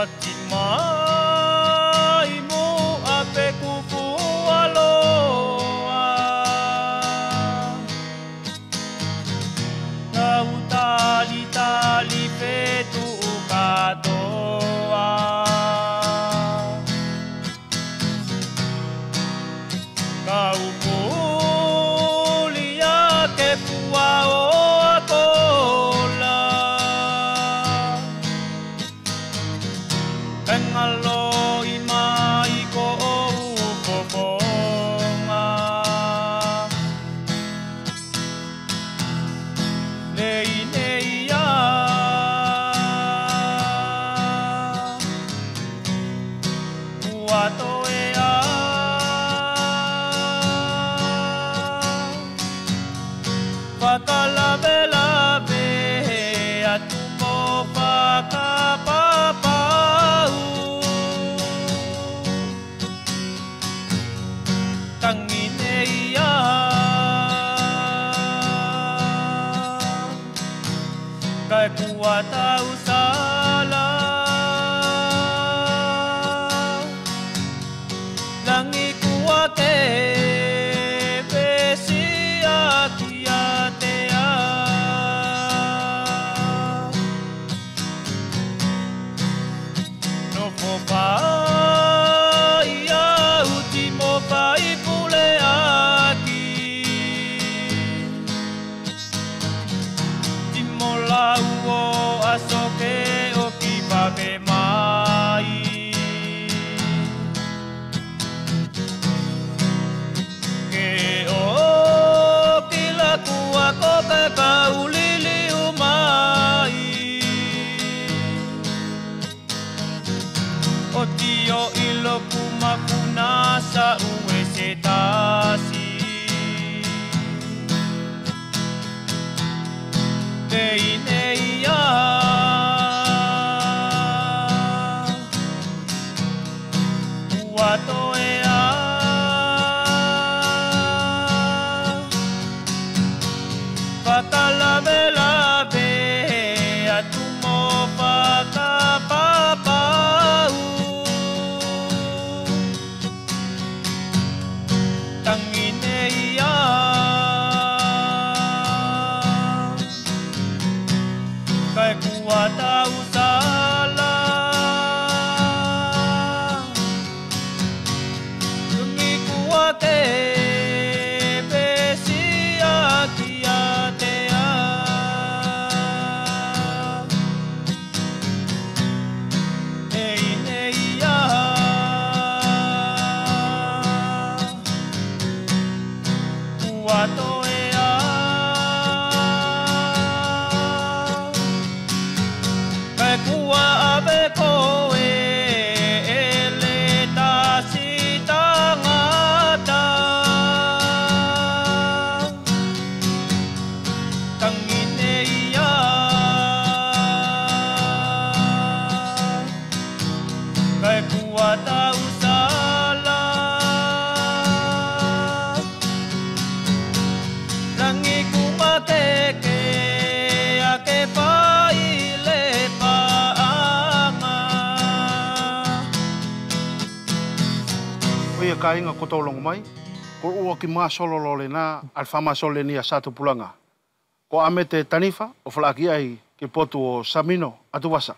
Pati mai mo ape kupu aloa Kau tali petu katoa Kau mulia ke puao akola Kengalo imai ko upoponga Nei ya Uato ea Pakalabelabe atumo pakapapau Tangineia Kai kuata usala Nangi kuate besia kiatea No popai ia utimo pai pule aki Timolau o asoke o kipabe mai Ke o kilaku ako ke kaulili umai O tio ilo kumakuna sa uesetasi Teineia Uato ea Pakalabelabe atumo pakapapau Tangineia Kai kuata usala Tungi kuate besia kiatea Eineia Uato ea Kai kua abe koe ele tasi tangata Tangineia Kai kua tau sala Rangi kumateke ake paile paanga Oia ka inga kotolongo mai, ko ua ki māsololo le nā alfama sole ni a sātu pulanga. Ko amete tanifa o whalaki ai ke potu o Samino atu wasa.